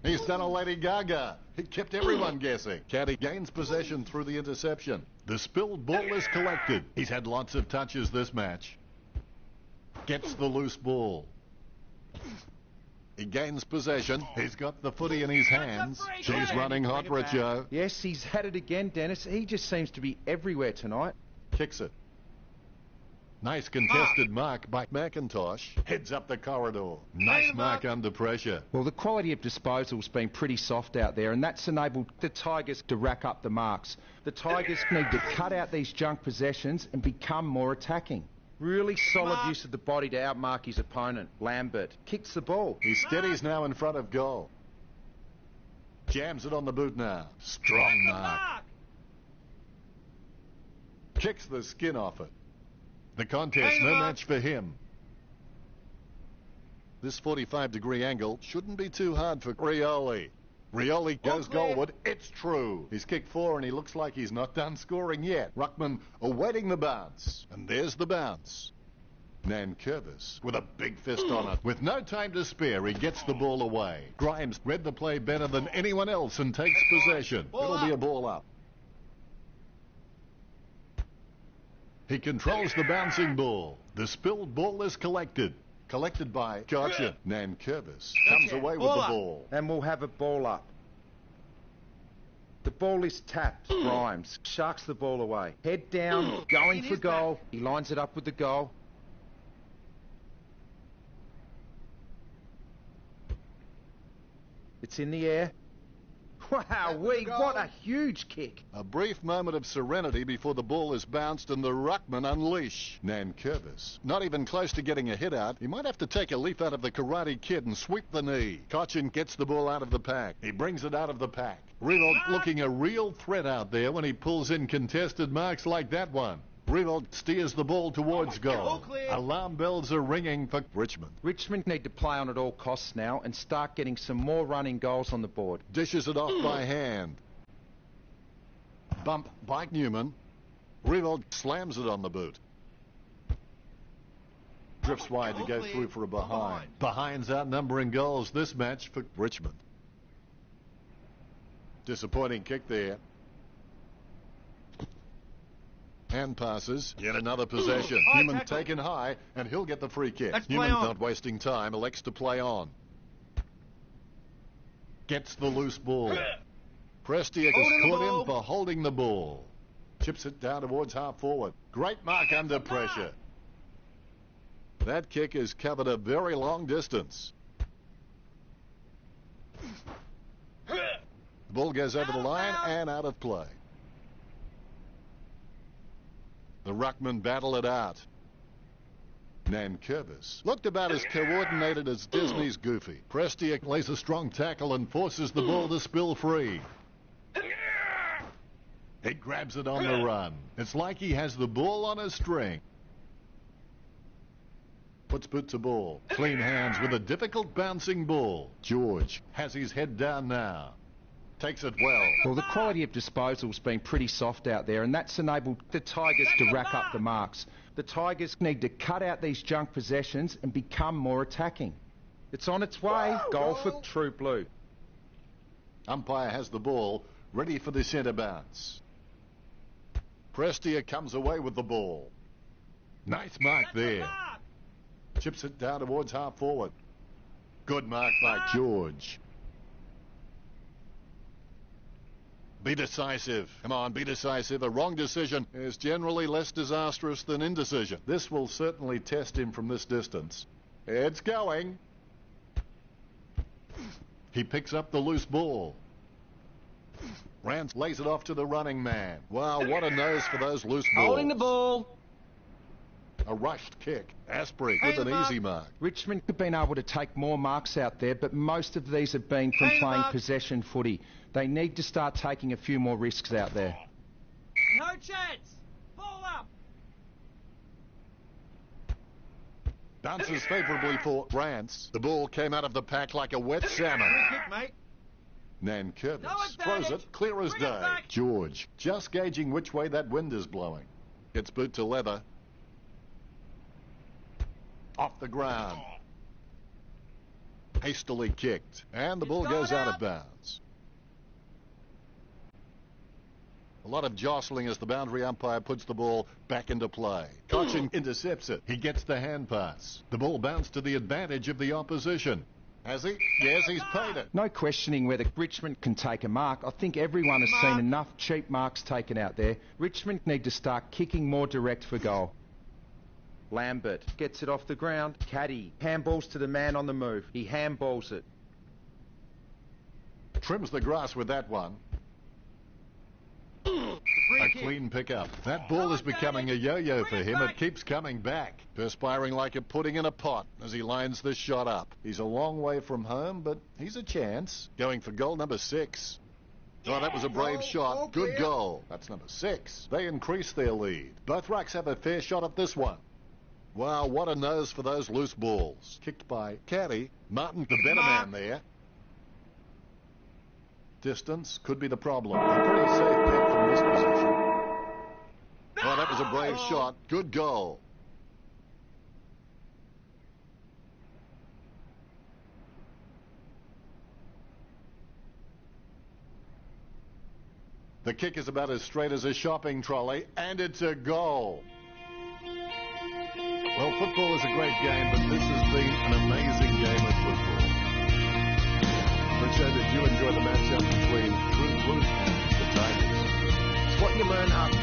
He's done a Lady Gaga. He kept everyone guessing. Caddy gains possession through the interception. The spilled ball is collected. He's had lots of touches this match. Gets the loose ball. He gains possession. He's got the footy in his hands. She's running hot, Richo. Yes, he's had it again, Dennis. He just seems to be everywhere tonight. Kicks it. Nice contested mark by McIntosh. Heads up the corridor. Nice mark under pressure. Well, the quality of disposal's been pretty soft out there, and that's enabled the Tigers to rack up the marks. The Tigers need to cut out these junk possessions and become more attacking. Really solid use of the body to outmark his opponent. Lambert kicks the ball. He steadies now in front of goal. Jams it on the boot now. Strong mark. Kicks the skin off it. The contest, no match for him. This 45-degree angle shouldn't be too hard for Rioli. Rioli goes goalward. It's true. He's kicked 4 and he looks like he's not done scoring yet. Ruckman awaiting the bounce. And there's the bounce. Nankervis with a big fist on it. With no time to spare, he gets the ball away. Grimes read the play better than anyone else and takes possession. It'll be a ball up. He controls the bouncing ball. The spilled ball is collected. Collected by Gotcha. Nankervis comes away with Ball the up. ball. And we'll have a ball up. The ball is tapped. Grimes sharks the ball away. Head down, going In for his goal. He lines it up with the goal. It's in the air. Wow, what a huge kick. A brief moment of serenity before the ball is bounced and the ruckman unleash. Nankervis, not even close to getting a hit out. He might have to take a leaf out of the Karate Kid and sweep the knee. Cochin gets the ball out of the pack. He brings it out of the pack. Revolt looking a real threat out there when he pulls in contested marks like that one. Revolt steers the ball towards goal. All clear. Alarm bells are ringing for Richmond. Richmond need to play on at all costs now and start getting some more running goals on the board. Dishes it off by hand. Bump by Newman. Revolt slams it on the boot. Drifts wide to go through for a behind. Behind's outnumbering goals this match for Richmond. Disappointing kick there. Hand passes, yet another possession. High Newman tackle. taken high, and he'll get the free kick. Let's play Newman's on. not wasting time, elects to play on. Gets the loose ball. Prestiak is Holding the caught ball. in for holding the ball. Chips it down towards half forward. Great mark under pressure. That kick has covered a very long distance. The ball goes over the line and out of play. The ruckman battle it out. Nankervis looked about as coordinated as Disney's Goofy. Prestiak lays a strong tackle and forces the ball to spill free. He grabs it on the run. It's like he has the ball on a string. Puts boot to ball. Clean hands with a difficult bouncing ball. George has his head down now. Takes it well. Well, the quality of disposal's been pretty soft out there, and that's enabled the Tigers to rack up the marks. The Tigers need to cut out these junk possessions and become more attacking. It's on its way. Goal for True Blue. Umpire has the ball, ready for the centre bounce. Prestia comes away with the ball. Nice mark there. Chips it down towards half forward. Good mark by George. Be decisive. Come on, be decisive. A wrong decision is generally less disastrous than indecision. This will certainly test him from this distance. It's going. He picks up the loose ball. Rance lays it off to the running man. Wow, what a nose for those loose balls. Holding the ball. A rushed kick. Asprey with Hang an him easy up. mark. Richmond have been able to take more marks out there, but most of these have been from Hang playing up. possession footy. They need to start taking a few more risks out there. No chance. Ball up. Bounces favourably for Rance. The ball came out of the pack like a wet salmon. Free kick, mate. Nankervis No throws advantage. it clear as Bring it day. back. George just gauging which way that wind is blowing. Gets boot to leather. Off the ground. Hastily kicked. And the ball It's goes gone out of out. bounds. A lot of jostling as the boundary umpire puts the ball back into play. Cochin intercepts it. He gets the hand pass. The ball bounced to the advantage of the opposition. Has he? Yes, he's paid it. No questioning whether Richmond can take a mark. I think everyone has seen enough cheap marks taken out there. Richmond need to start kicking more direct for goal. Lambert gets it off the ground. Caddy handballs to the man on the move. He handballs it. Trims the grass with that one. Free A kick. clean pickup. That ball is becoming a yo-yo for him. It keeps coming back. Perspiring like a pudding in a pot as he lines this shot up. He's a long way from home, but he's a chance. Going for goal number 6. Oh, that was a brave shot. Good goal. That's number 6. They increase their lead. Both rucks have a fair shot at this one. Wow, what a nose for those loose balls. Kicked by Caddy. Martin, the better man there. Distance could be the problem. A pretty safe pick from this position. Oh, that was a brave shot. Good goal. The kick is about as straight as a shopping trolley, and it's a goal. Well, football is a great game, but this has been an amazing game of football. Richard, did you enjoy the matchup between True Blue and the Tigers? It's what you learn after